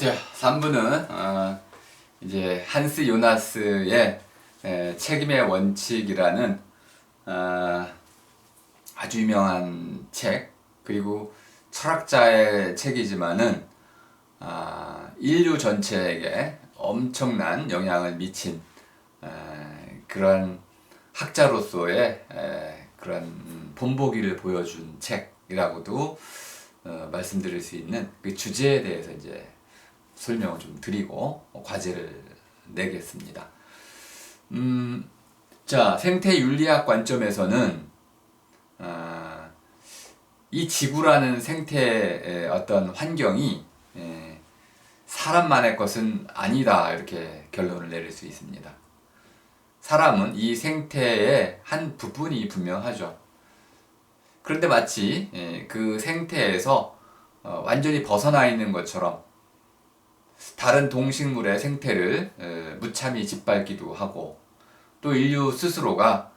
자, 3부는 이제 한스 요나스의 책임의 원칙이라는 아주 유명한 책, 그리고 철학자의 책이지만은 인류 전체에게 엄청난 영향을 미친 그런 학자로서의 그런 본보기를 보여준 책이라고도 말씀드릴 수 있는 그 주제에 대해서 이제 설명을 좀 드리고 과제를 내겠습니다. 자, 생태윤리학 관점에서는 이 지구라는 생태의 어떤 환경이 사람만의 것은 아니다, 이렇게 결론을 내릴 수 있습니다. 사람은 이 생태의 한 부분이 분명하죠. 그런데 마치 그 생태에서 완전히 벗어나 있는 것처럼 다른 동식물의 생태를 무참히 짓밟기도 하고, 또 인류 스스로가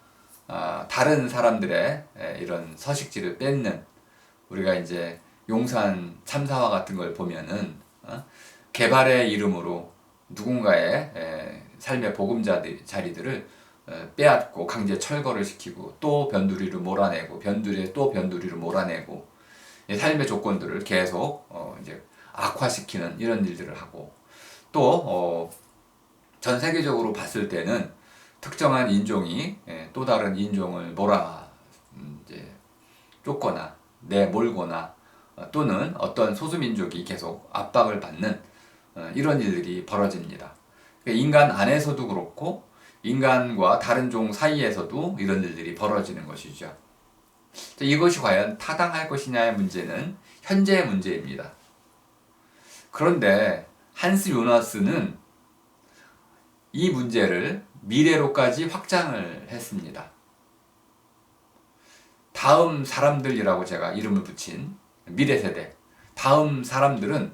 다른 사람들의 이런 서식지를 뺏는, 우리가 이제 용산 참사와 같은 걸 보면은 개발의 이름으로 누군가의 삶의 보금자리들을 빼앗고 강제 철거를 시키고, 또 변두리로 몰아내고, 변두리에 또 변두리로 몰아내고, 삶의 조건들을 계속 이제 악화시키는 이런 일들을 하고, 또 전 세계적으로 봤을 때는 특정한 인종이 또 다른 인종을 이제 쫓거나 내몰거나, 또는 어떤 소수민족이 계속 압박을 받는 이런 일들이 벌어집니다. 인간 안에서도 그렇고 인간과 다른 종 사이에서도 이런 일들이 벌어지는 것이죠. 이것이 과연 타당할 것이냐의 문제는 현재의 문제입니다. 그런데 한스 요나스는 이 문제를 미래로까지 확장을 했습니다. 다음 사람들이라고 제가 이름을 붙인 미래 세대, 다음 사람들은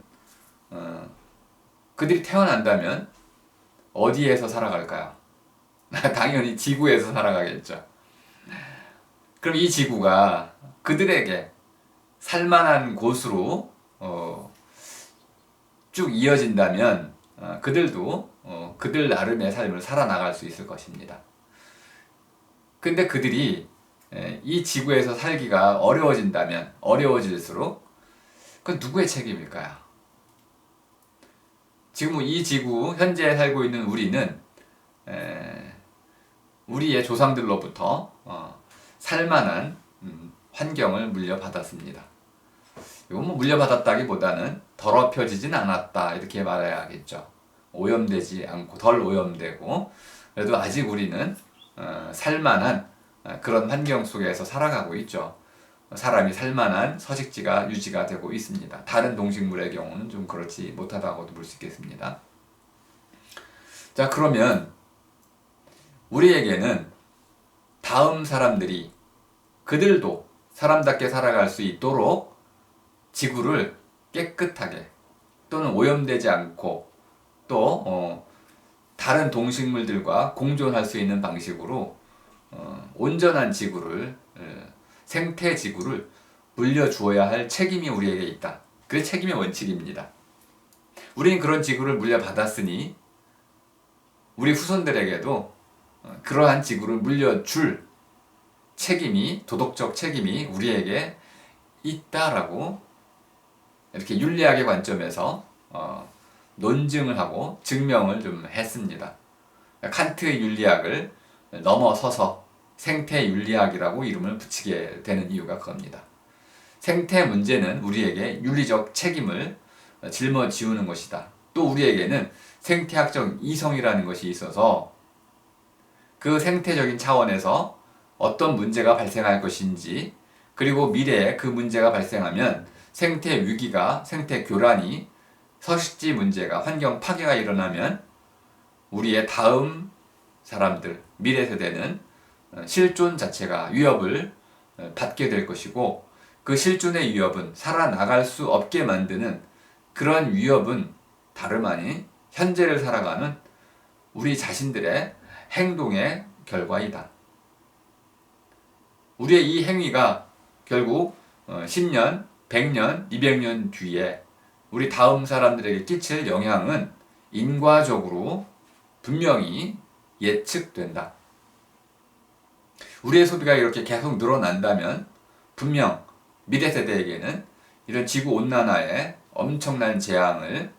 그들이 태어난다면 어디에서 살아갈까요? 당연히 지구에서 살아가겠죠. 그럼 이 지구가 그들에게 살만한 곳으로 쭉 이어진다면 그들도 그들 나름의 삶을 살아나갈 수 있을 것입니다. 근데 그들이 이 지구에서 살기가 어려워질수록 그건 누구의 책임일까요? 지금 이 지구 현재 살고 있는 우리는 우리의 조상들로부터 살만한 환경을 물려받았습니다. 이건 뭐 물려받았다기보다는 더럽혀지진 않았다, 이렇게 말해야겠죠. 오염되지 않고, 덜 오염되고, 그래도 아직 우리는 살만한 그런 환경 속에서 살아가고 있죠. 사람이 살만한 서식지가 유지가 되고 있습니다. 다른 동식물의 경우는 좀 그렇지 못하다고도 볼 수 있겠습니다. 자, 그러면 우리에게는 다음 사람들이 그들도 사람답게 살아갈 수 있도록 지구를 깨끗하게, 또는 오염되지 않고, 또 다른 동식물들과 공존할 수 있는 방식으로 온전한 지구를, 생태 지구를 물려주어야 할 책임이 우리에게 있다. 그게 책임의 원칙입니다. 우리는 그런 지구를 물려받았으니 우리 후손들에게도 그러한 지구를 물려줄 책임이, 도덕적 책임이 우리에게 있다라고 이렇게 윤리학의 관점에서 논증을 하고 증명을 좀 했습니다. 칸트의 윤리학을 넘어서서 생태윤리학이라고 이름을 붙이게 되는 이유가 그겁니다. 생태 문제는 우리에게 윤리적 책임을 짊어지우는 것이다. 또 우리에게는 생태학적 이성이라는 것이 있어서 그 생태적인 차원에서 어떤 문제가 발생할 것인지, 그리고 미래에 그 문제가 발생하면 생태 위기가, 생태 교란이, 서식지 문제가, 환경 파괴가 일어나면 우리의 다음 사람들, 미래 세대는 실존 자체가 위협을 받게 될 것이고, 그 실존의 위협은 살아나갈 수 없게 만드는 그런 위협은 다름 아닌 현재를 살아가는 우리 자신들의 행동의 결과이다. 우리의 이 행위가 결국 10년, 100년, 200년 뒤에 우리 다음 사람들에게 끼칠 영향은 인과적으로 분명히 예측된다. 우리의 소비가 이렇게 계속 늘어난다면 분명 미래 세대에게는 이런 지구온난화에 엄청난 재앙을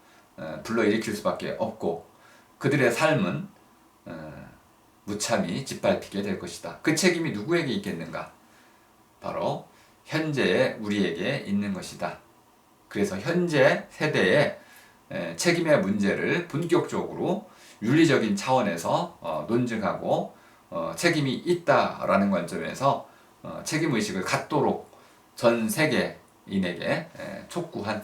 불러일으킬 수밖에 없고 그들의 삶은 무참히 짓밟히게 될 것이다. 그 책임이 누구에게 있겠는가? 바로 현재의 우리에게 있는 것이다. 그래서 현재 세대의 책임의 문제를 본격적으로 윤리적인 차원에서 논증하고 책임이 있다라는 관점에서 책임의식을 갖도록 전 세계인에게 촉구한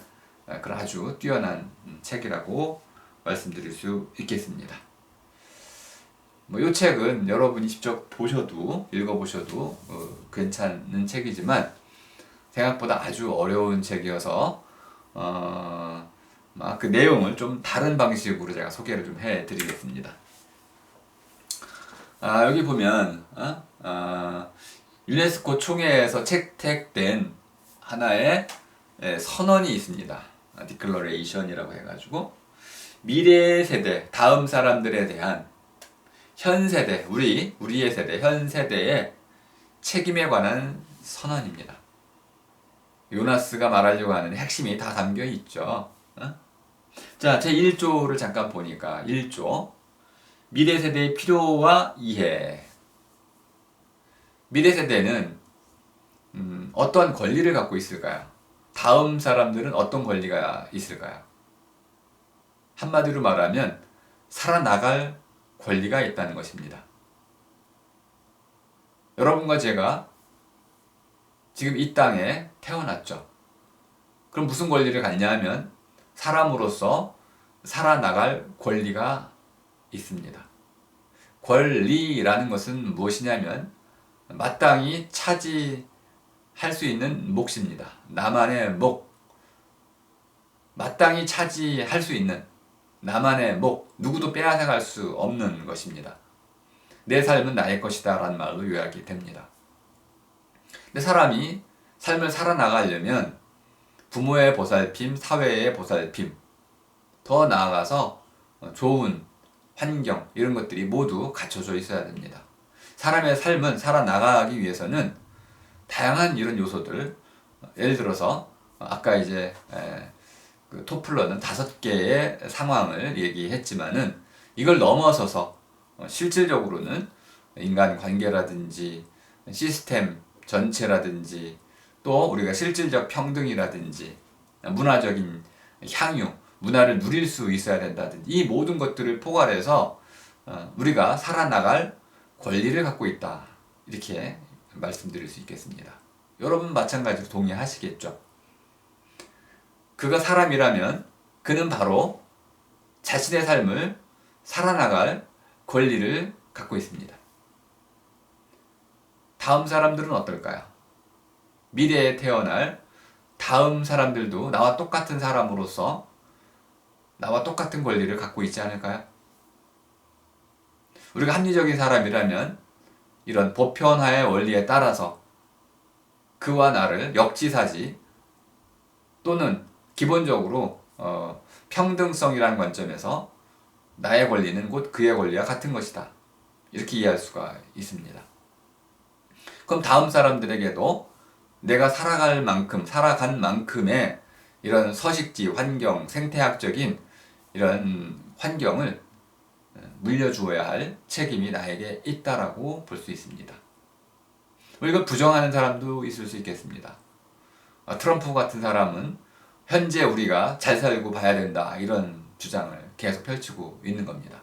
그런 아주 뛰어난 책이라고 말씀드릴 수 있겠습니다. 이 책은 여러분이 직접 보셔도 읽어보셔도 괜찮은 책이지만 생각보다 아주 어려운 책이어서 그 내용을 좀 다른 방식으로 제가 소개를 좀 해드리겠습니다. 여기 보면 유네스코 총회에서 채택된 하나의 선언이 있습니다. 디클러레이션이라고 해가지고 미래 세대, 다음 사람들에 대한 현 세대, 우리의 세대, 현 세대의 책임에 관한 선언입니다. 요나스가 말하려고 하는 핵심이 다 담겨 있죠. 자, 제 1조를 잠깐 보니까 1조 미래 세대의 필요와 이해. 미래 세대는 어떠한 권리를 갖고 있을까요? 다음 사람들은 어떤 권리가 있을까요? 한마디로 말하면 살아나갈 권리가 있다는 것입니다. 여러분과 제가 지금 이 땅에 태어났죠. 그럼 무슨 권리를 갖냐 하면 사람으로서 살아나갈 권리가 있습니다. 권리라는 것은 무엇이냐면 마땅히 차지할 수 있는 몫입니다. 나만의 몫. 마땅히 차지할 수 있는 나만의 몫. 누구도 빼앗아갈 수 없는 것입니다. 내 삶은 나의 것이다 라는 말로 요약이 됩니다. 근데 사람이 삶을 살아나가려면 부모의 보살핌, 사회의 보살핌, 더 나아가서 좋은 환경 이런 것들이 모두 갖춰져 있어야 됩니다. 사람의 삶은 살아나가기 위해서는 다양한 이런 요소들, 예를 들어서 아까 이제 그 토플러는 5개의 상황을 얘기했지만은 이걸 넘어서서 실질적으로는 인간 관계라든지 시스템 전체라든지 또 우리가 실질적 평등이라든지 문화적인 향유, 문화를 누릴 수 있어야 된다든지 이 모든 것들을 포괄해서 우리가 살아나갈 권리를 갖고 있다. 이렇게 말씀드릴 수 있겠습니다. 여러분 마찬가지로 동의하시겠죠? 그가 사람이라면 그는 바로 자신의 삶을 살아나갈 권리를 갖고 있습니다. 다음 사람들은 어떨까요? 미래에 태어날 다음 사람들도 나와 똑같은 사람으로서 나와 똑같은 권리를 갖고 있지 않을까요? 우리가 합리적인 사람이라면 이런 보편화의 원리에 따라서 그와 나를 역지사지 또는 기본적으로 평등성이라는 관점에서 나의 권리는 곧 그의 권리와 같은 것이다. 이렇게 이해할 수가 있습니다. 그럼 다음 사람들에게도 내가 살아간 만큼의 이런 서식지, 환경, 생태학적인 이런 환경을 물려주어야 할 책임이 나에게 있다라고 볼 수 있습니다. 이걸 부정하는 사람도 있을 수 있겠습니다. 트럼프 같은 사람은 현재 우리가 잘 살고 봐야 된다 이런 주장을 계속 펼치고 있는 겁니다.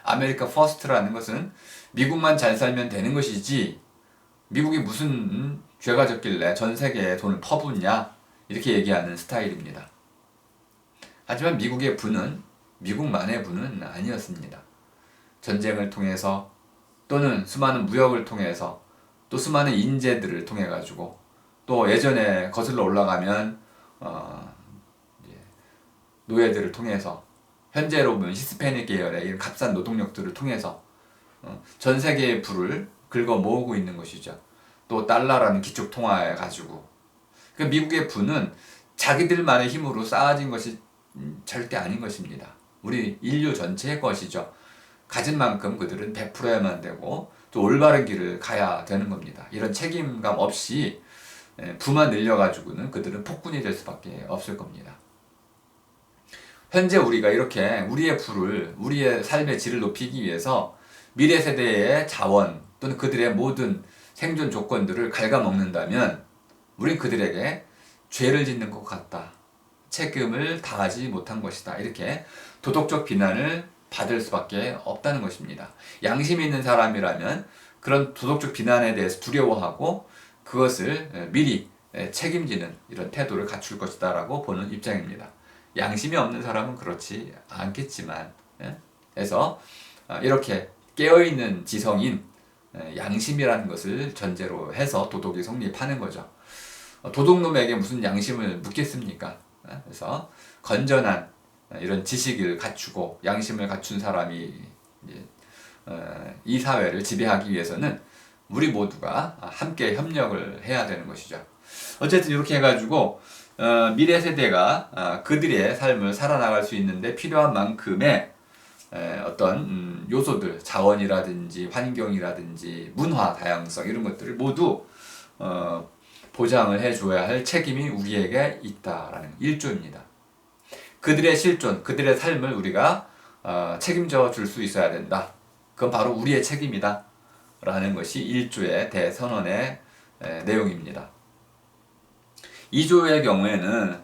아메리카 퍼스트라는 것은 미국만 잘 살면 되는 것이지 미국이 무슨 죄가 졌길래 전 세계에 돈을 퍼붓냐 이렇게 얘기하는 스타일입니다. 하지만 미국의 부는 미국만의 부는 아니었습니다. 전쟁을 통해서 또는 수많은 무역을 통해서 또 수많은 인재들을 통해 가지고 또 예전에 거슬러 올라가면 노예들을 통해서 현재로 보면 히스패닉 계열의 이런 값싼 노동력들을 통해서 전 세계의 부를 긁어 모으고 있는 것이죠. 또 달러라는 기축 통화에 가지고 그 미국의 부는 자기들만의 힘으로 쌓아진 것이 절대 아닌 것입니다. 우리 인류 전체의 것이죠. 가진 만큼 그들은 베풀어야만 되고 또 올바른 길을 가야 되는 겁니다. 이런 책임감 없이 부만 늘려가지고는 그들은 폭군이 될 수밖에 없을 겁니다. 현재 우리가 이렇게 우리의 부를, 우리의 삶의 질을 높이기 위해서 미래 세대의 자원 또는 그들의 모든 생존 조건들을 갉아먹는다면 우린 그들에게 죄를 짓는 것 같다. 책임을 다하지 못한 것이다. 이렇게 도덕적 비난을 받을 수밖에 없다는 것입니다. 양심 있는 사람이라면 그런 도덕적 비난에 대해서 두려워하고 그것을 미리 책임지는 이런 태도를 갖출 것이다 라고 보는 입장입니다. 양심이 없는 사람은 그렇지 않겠지만, 그래서 이렇게 깨어있는 지성인 양심이라는 것을 전제로 해서 도덕이 성립하는 거죠. 도둑놈에게 무슨 양심을 묻겠습니까? 그래서 건전한 이런 지식을 갖추고 양심을 갖춘 사람이 이 사회를 지배하기 위해서는 우리 모두가 함께 협력을 해야 되는 것이죠. 어쨌든 이렇게 해가지고 미래 세대가 그들의 삶을 살아나갈 수 있는데 필요한 만큼의 어떤 요소들, 자원이라든지 환경이라든지 문화 다양성 이런 것들을 모두 보장을 해줘야 할 책임이 우리에게 있다라는 일조입니다. 그들의 실존, 그들의 삶을 우리가 책임져 줄 수 있어야 된다. 그건 바로 우리의 책임이다. 라는 것이 1조의 대선언의 내용입니다. 2조의 경우에는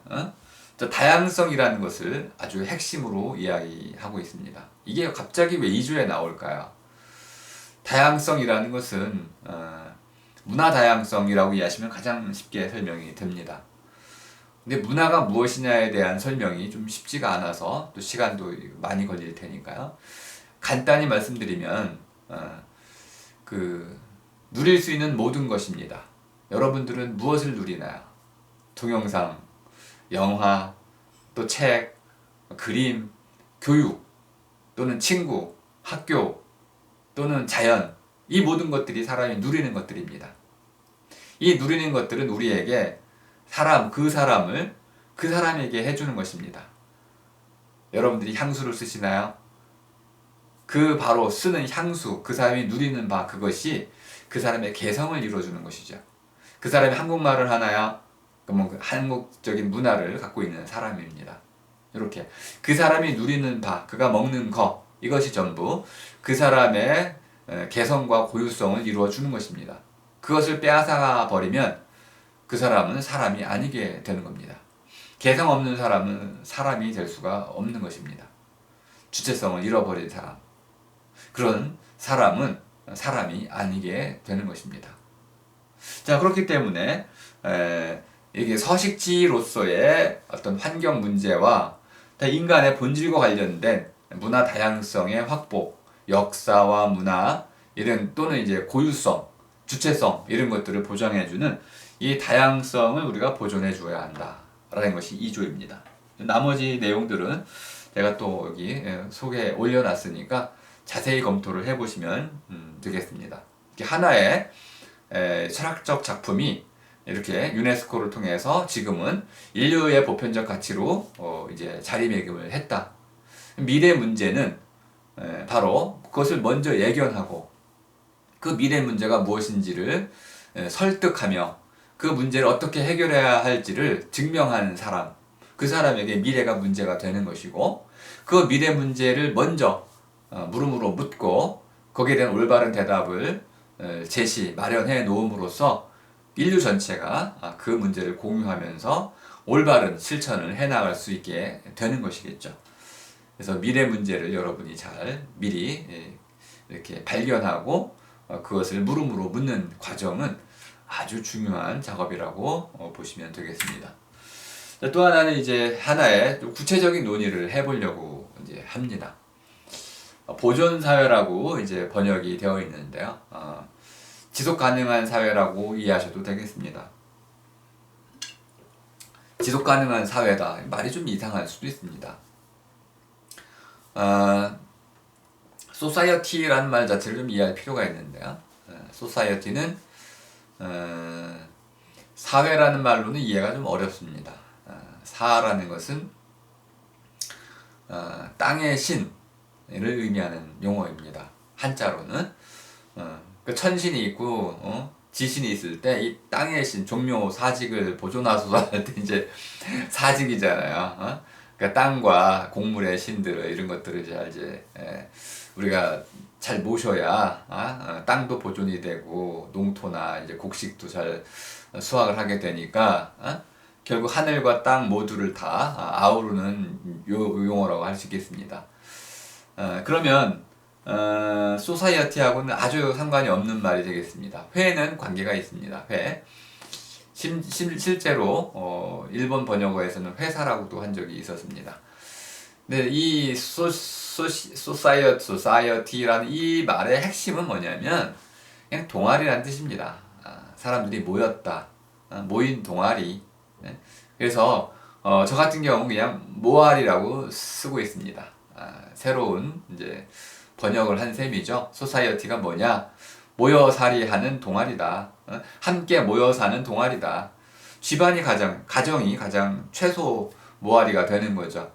다양성이라는 것을 아주 핵심으로 이야기하고 있습니다. 이게 갑자기 왜 2조에 나올까요? 다양성이라는 것은 문화 다양성이라고 이해하시면 가장 쉽게 설명이 됩니다. 근데 문화가 무엇이냐에 대한 설명이 좀 쉽지가 않아서 또 시간도 많이 걸릴 테니까요. 간단히 말씀드리면 누릴 수 있는 모든 것입니다. 여러분들은 무엇을 누리나요? 동영상, 영화, 또 책, 그림, 교육, 또는 친구, 학교, 또는 자연, 이 모든 것들이 사람이 누리는 것들입니다. 이 누리는 것들은 우리에게 그 사람을 그 사람에게 해주는 것입니다. 여러분들이 향수를 쓰시나요? 그 바로 쓰는 향수, 그 사람이 누리는 바 그것이 그 사람의 개성을 이루어주는 것이죠. 그 사람이 한국말을 하나요? 그러면 한국적인 문화를 갖고 있는 사람입니다. 이렇게 그 사람이 누리는 바, 그가 먹는 것, 이것이 전부 그 사람의 개성과 고유성을 이루어주는 것입니다. 그것을 빼앗아 버리면 그 사람은 사람이 아니게 되는 겁니다. 개성 없는 사람은 사람이 될 수가 없는 것입니다. 주체성을 잃어버린 사람, 그런 사람은 사람이 아니게 되는 것입니다. 자, 그렇기 때문에 이게 서식지로서의 어떤 환경 문제와 인간의 본질과 관련된 문화 다양성의 확보, 역사와 문화 이런 또는 이제 고유성, 주체성 이런 것들을 보장해주는 이 다양성을 우리가 보존해 주어야 한다라는 것이 2조입니다. 나머지 내용들은 제가 또 여기 속에 올려놨으니까 자세히 검토를 해보시면 되겠습니다. 하나의 철학적 작품이 이렇게 유네스코를 통해서 지금은 인류의 보편적 가치로 이제 자리매김을 했다. 미래 문제는 바로 그것을 먼저 예견하고 그 미래 문제가 무엇인지를 설득하며 그 문제를 어떻게 해결해야 할지를 증명하는 사람, 그 사람에게 미래가 문제가 되는 것이고 그 미래 문제를 먼저 물음으로 묻고 거기에 대한 올바른 대답을 마련해 놓음으로써 인류 전체가 그 문제를 공유하면서 올바른 실천을 해나갈 수 있게 되는 것이겠죠. 그래서 미래 문제를 여러분이 잘 미리 이렇게 발견하고 그것을 물음으로 묻는 과정은 아주 중요한 작업이라고 보시면 되겠습니다. 또 하나는 이제 하나의 좀 구체적인 논의를 해보려고 이제 합니다. 보존 사회라고 이제 번역이 되어 있는데요. 지속 가능한 사회라고 이해하셔도 되겠습니다. 지속 가능한 사회다. 말이 좀 이상할 수도 있습니다. 소사이어티라는 말 자체를 좀 이해할 필요가 있는데요. 소사이어티는 사회라는 말로는 이해가 좀 어렵습니다. 사라는 것은 땅의 신을 의미하는 용어입니다. 한자로는 그 천신이 있고 지신이 있을 때 이 땅의 신 종묘 사직을 보존하소서 할 때 이제 사직이잖아요. 그러니까 땅과 곡물의 신들을 이런 것들을 이제 우리가 잘 모셔야 땅도 보존이 되고 농토나 이제 곡식도 잘 수확을 하게 되니까 결국 하늘과 땅 모두를 다 아우르는 용어라고 할 수 있겠습니다. 그러면 소사이어티하고는 아주 상관이 없는 말이 되겠습니다. 회는 관계가 있습니다. 회. 실제로 일본 번역어에서는 회사라고도 한 적이 있었습니다. 근데 이 소사이어티라는 이 말의 핵심은 뭐냐면 그냥 동아리라는 뜻입니다. 사람들이 모였다. 모인 동아리. 네. 그래서 저 같은 경우는 그냥 모아리라고 쓰고 있습니다. 새로운 이제 번역을 한 셈이죠. 소사이어티가 뭐냐? 모여 살이하는 동아리다. 함께 모여 사는 동아리다. 가정이 가장 최소 모아리가 되는 거죠.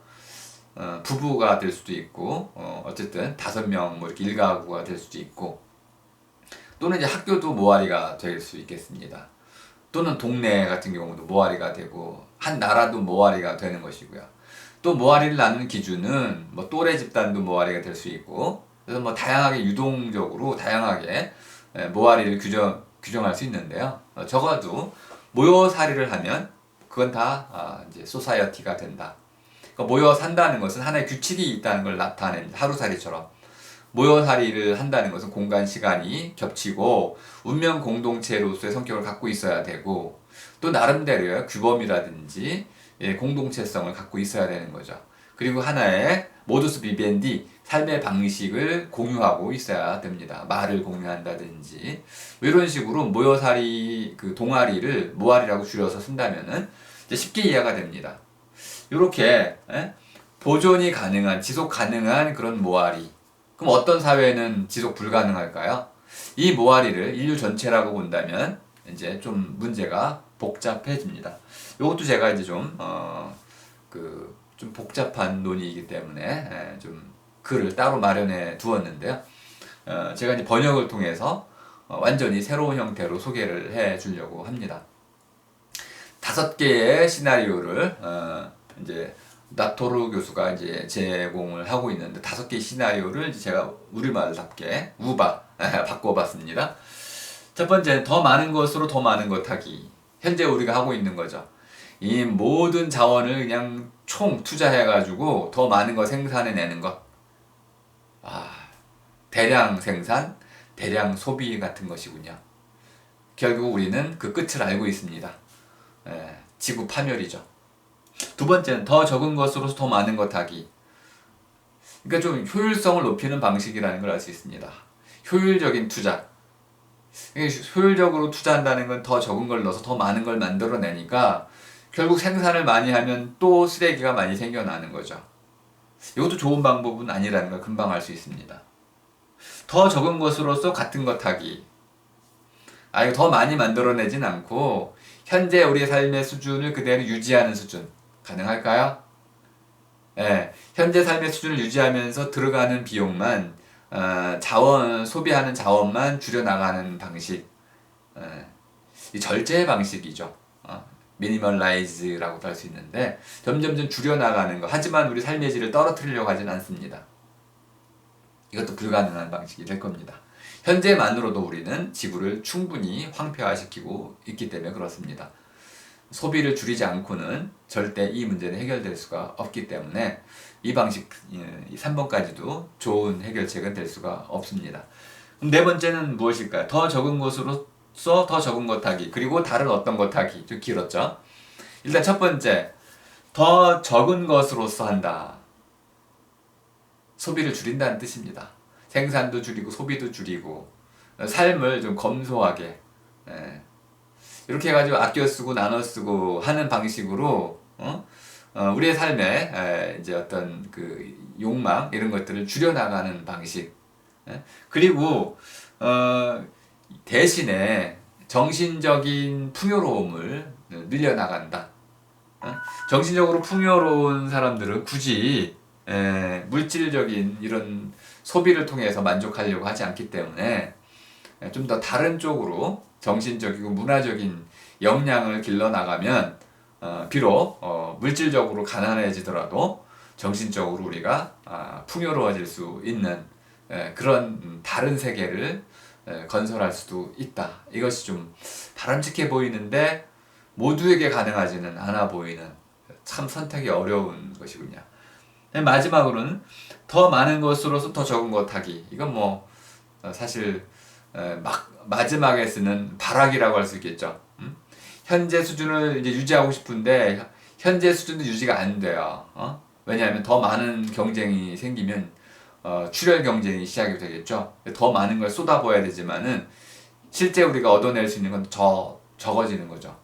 부부가 될 수도 있고, 어쨌든 5명 뭐 이렇게 일가구가 될 수도 있고, 또는 이제 학교도 모아리가 될 수 있겠습니다. 또는 동네 같은 경우도 모아리가 되고, 한 나라도 모아리가 되는 것이고요. 또 모아리를 나누는 기준은 뭐 또래 집단도 모아리가 될 수 있고, 그래서 뭐 다양하게 유동적으로 다양하게 모아리를 규정할 수 있는데요. 적어도 모여 살이를 하면 그건 다 이제 소사이어티가 된다. 그러니까 모여 산다는 것은 하나의 규칙이 있다는 걸 나타냅니다. 하루살이처럼. 모여 살이를 한다는 것은 공간, 시간이 겹치고 운명 공동체로서의 성격을 갖고 있어야 되고 또 나름대로의 규범이라든지 공동체성을 갖고 있어야 되는 거죠. 그리고 하나의 모두스 비벤디 삶의 방식을 공유하고 있어야 됩니다. 말을 공유한다든지 이런 식으로 모여살이 그 동아리를 모아리라고 줄여서 쓴다면은 이제 쉽게 이해가 됩니다. 이렇게 보존이 가능한 지속 가능한 그런 모아리. 그럼 어떤 사회는 지속 불가능할까요? 이 모아리를 인류 전체라고 본다면 이제 좀 문제가 복잡해집니다. 이것도 제가 이제 좀 복잡한 논의이기 때문에 좀 글을 따로 마련해 두었는데요. 제가 이제 번역을 통해서 완전히 새로운 형태로 소개를 해 주려고 합니다. 5개의 시나리오를 이제 나토루 교수가 이제 제공을 하고 있는데 5개의 시나리오를 제가 우리말답게 바꿔봤습니다. 첫 번째는 더 많은 것으로 더 많은 것 하기. 현재 우리가 하고 있는 거죠. 이 모든 자원을 그냥 총 투자해가지고 더 많은 거 생산해내는 것. 대량 생산, 대량 소비 같은 것이군요. 결국 우리는 그 끝을 알고 있습니다. 지구 파멸이죠. 두 번째는 더 적은 것으로 더 많은 것 하기. 그러니까 좀 효율성을 높이는 방식이라는 걸 알 수 있습니다. 효율적인 투자. 효율적으로 투자한다는 건 더 적은 걸 넣어서 더 많은 걸 만들어내니까 결국 생산을 많이 하면 또 쓰레기가 많이 생겨나는 거죠. 이것도 좋은 방법은 아니라는 걸 금방 알 수 있습니다. 더 적은 것으로서 같은 것 하기. 이거 더 많이 만들어내진 않고 현재 우리의 삶의 수준을 그대로 유지하는 수준. 가능할까요? 현재 삶의 수준을 유지하면서 들어가는 비용만 소비하는 자원만 줄여나가는 방식. 이 절제 방식이죠. 미니멀라이즈라고도 할 수 있는데 점점점 줄여나가는 거. 하지만 우리 삶의 질을 떨어뜨리려고 하진 않습니다. 이것도 불가능한 방식이 될 겁니다. 현재만으로도 우리는 지구를 충분히 황폐화시키고 있기 때문에 그렇습니다. 소비를 줄이지 않고는 절대 이 문제는 해결될 수가 없기 때문에 이 방식 3번까지도 좋은 해결책은 될 수가 없습니다. 그럼 네 번째는 무엇일까요? 더 적은 것으로서 더 적은 것 하기. 그리고 다른 어떤 것 하기. 좀 길었죠. 일단 첫 번째, 더 적은 것으로서 한다. 소비를 줄인다는 뜻입니다. 생산도 줄이고 소비도 줄이고 삶을 좀 검소하게 이렇게 해가지고 아껴 쓰고 나눠 쓰고 하는 방식으로 우리의 삶에 이제 어떤 그 욕망 이런 것들을 줄여나가는 방식. 그리고 대신에 정신적인 풍요로움을 늘려나간다. 정신적으로 풍요로운 사람들은 굳이 물질적인 이런 소비를 통해서 만족하려고 하지 않기 때문에 좀 더 다른 쪽으로 정신적이고 문화적인 역량을 길러 나가면 비록 물질적으로 가난해지더라도 정신적으로 우리가 풍요로워질 수 있는 그런 다른 세계를 건설할 수도 있다. 이것이 좀 바람직해 보이는데 모두에게 가능하지는 않아 보이는 참 선택이 어려운 것이군요. 마지막으로는 더 많은 것으로서 더 적은 것 하기. 이건 뭐 사실 마지막에 쓰는 발악이라고 할 수 있겠죠. 현재 수준을 이제 유지하고 싶은데 현재 수준도 유지가 안 돼요. 왜냐하면 더 많은 경쟁이 생기면 출혈 경쟁이 시작이 되겠죠. 더 많은 걸 쏟아부어야 되지만은 실제 우리가 얻어낼 수 있는 건 더 적어지는 거죠.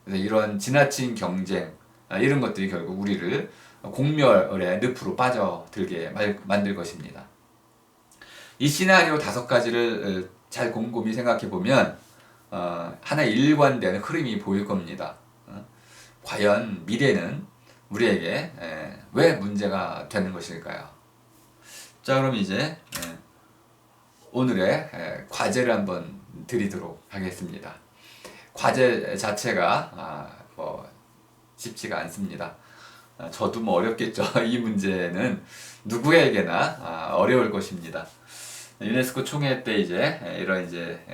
그래서 이런 지나친 경쟁 이런 것들이 결국 우리를 공멸의 늪으로 빠져들게 만들 것입니다. 이 시나리오 5가지를 잘 곰곰이 생각해 보면 하나의 일관되는 흐름이 보일 겁니다. 과연 미래는 우리에게 왜 문제가 되는 것일까요? 자, 그럼 이제 오늘의 과제를 한번 드리도록 하겠습니다. 과제 자체가 뭐 쉽지가 않습니다. 저도 뭐 어렵겠죠. 이 문제는 누구에게나 어려울 것입니다. 유네스코 총회 때 이제 이런 이제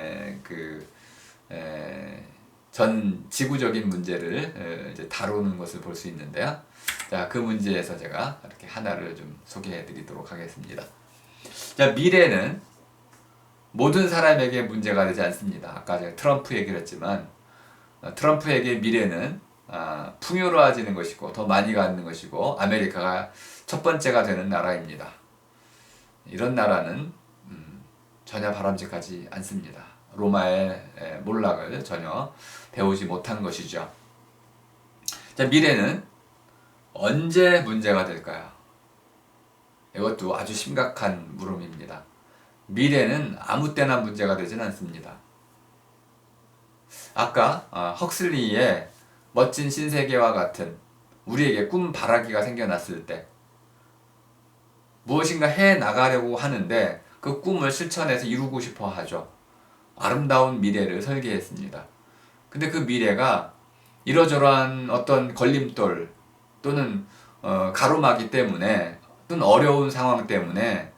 전 지구적인 문제를 이제 다루는 것을 볼 수 있는데요. 자, 그 문제에서 제가 이렇게 하나를 좀 소개해 드리도록 하겠습니다. 자, 미래는 모든 사람에게 문제가 되지 않습니다. 아까 제가 트럼프 얘기를 했지만 트럼프에게 미래는 풍요로워지는 것이고 더 많이 갖는 것이고 아메리카가 첫 번째가 되는 나라입니다. 이런 나라는 전혀 바람직하지 않습니다. 로마의 몰락을 전혀 배우지 못한 것이죠. 자, 미래는 언제 문제가 될까요? 이것도 아주 심각한 물음입니다. 미래는 아무 때나 문제가 되진 않습니다. 아까 헉슬리의 멋진 신세계와 같은 우리에게 꿈 바라기가 생겨났을 때 무엇인가 해 나가려고 하는데 그 꿈을 실천해서 이루고 싶어 하죠. 아름다운 미래를 설계했습니다. 근데 그 미래가 이러저러한 어떤 걸림돌 또는 가로막이 때문에 또는 어려운 상황 때문에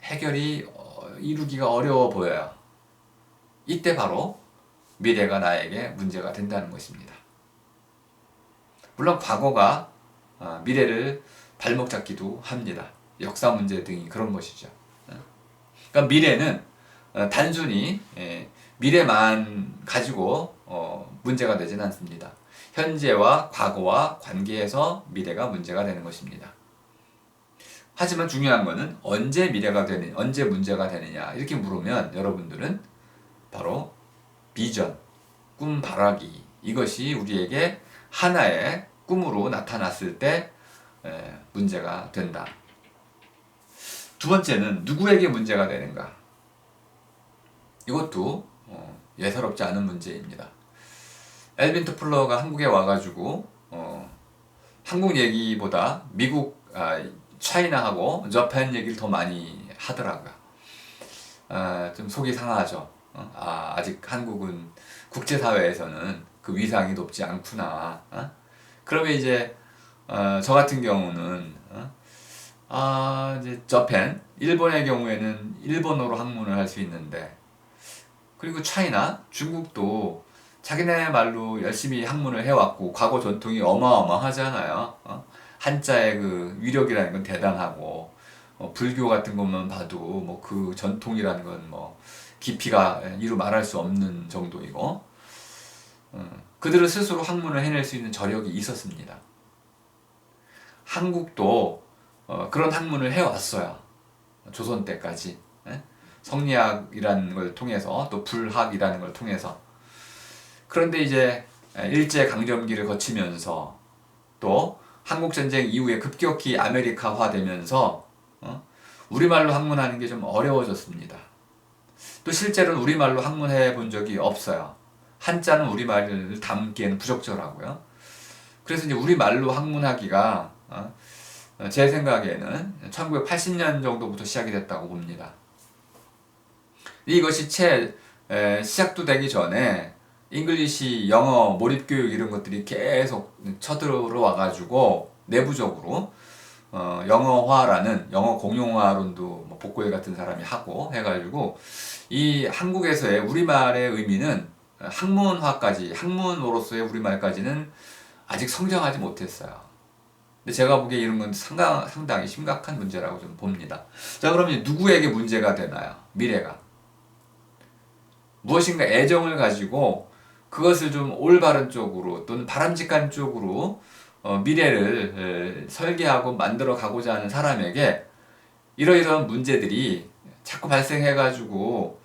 해결이 이루기가 어려워 보여요. 이때 바로 미래가 나에게 문제가 된다는 것입니다. 물론 과거가 미래를 발목 잡기도 합니다. 역사 문제 등이 그런 것이죠. 그러니까 미래는 단순히 미래만 가지고 문제가 되지는 않습니다. 현재와 과거와 관계에서 미래가 문제가 되는 것입니다. 하지만 중요한 것은 언제 언제 문제가 되느냐 이렇게 물으면 여러분들은 바로 비전, 꿈 바라기 이것이 우리에게 하나의 꿈으로 나타났을 때 문제가 된다. 두 번째는 누구에게 문제가 되는가? 이것도 예사롭지 않은 문제입니다. 엘빈 토플러가 한국에 와가지고 한국 얘기보다 미국, 차이나하고 저팬 얘기를 더 많이 하더라고요. 좀 속이 상하죠. 아직 한국은 국제사회에서는 그 위상이 높지 않구나. 그러면 이제 저 같은 경우는 이제 저팬, 일본의 경우에는 일본어로 학문을 할 수 있는데 그리고 차이나, 중국도 자기네 말로 열심히 학문을 해왔고 과거 전통이 어마어마하잖아요. 한자의 그 위력이라는 건 대단하고 불교 같은 것만 봐도 뭐 그 전통이라는 건 뭐 깊이가 이루 말할 수 없는 정도이고 그들은 스스로 학문을 해낼 수 있는 저력이 있었습니다. 한국도 그런 학문을 해왔어요. 조선 때까지. 성리학이라는 걸 통해서 또 불학이라는 걸 통해서 그런데 이제 일제강점기를 거치면서 또 한국전쟁 이후에 급격히 아메리카화 되면서 우리말로 학문하는 게 좀 어려워졌습니다. 또 실제로는 우리말로 학문해 본 적이 없어요. 한자는 우리말을 담기에는 부적절하고요. 그래서 이제 우리말로 학문하기가 제 생각에는 1980년 정도부터 시작이 됐다고 봅니다. 이것이 채 시작도 되기 전에 잉글리시, 영어, 몰입교육 이런 것들이 계속 쳐들어와 가지고 내부적으로 영어화라는 영어 공용화론도 뭐 복고일 같은 사람이 하고 해가지고 이 한국에서의 우리말의 의미는 학문화까지 학문으로서의 우리말까지는 아직 성장하지 못했어요. 근데 제가 보기에 이런 건 상당히 심각한 문제라고 좀 봅니다. 자, 그러면 누구에게 문제가 되나요? 미래가. 무엇인가 애정을 가지고 그것을 좀 올바른 쪽으로 또는 바람직한 쪽으로 미래를 설계하고 만들어 가고자 하는 사람에게 이러이러한 문제들이 자꾸 발생해가지고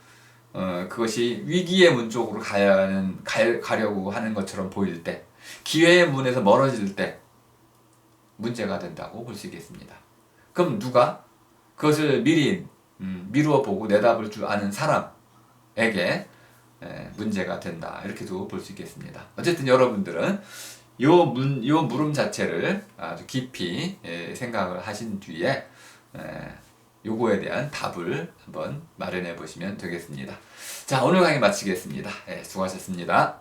그것이 위기의 문 쪽으로 가려고 하는 것처럼 보일 때, 기회의 문에서 멀어질 때 문제가 된다고 볼 수 있겠습니다. 그럼 누가 그것을 미리 미루어 보고 내다볼 줄 아는 사람에게 문제가 된다, 이렇게도 볼 수 있겠습니다. 어쨌든 여러분들은 요 물음 자체를 아주 깊이 생각을 하신 뒤에 요거에 대한 답을 한번 마련해 보시면 되겠습니다. 자, 오늘 강의 마치겠습니다. 수고하셨습니다.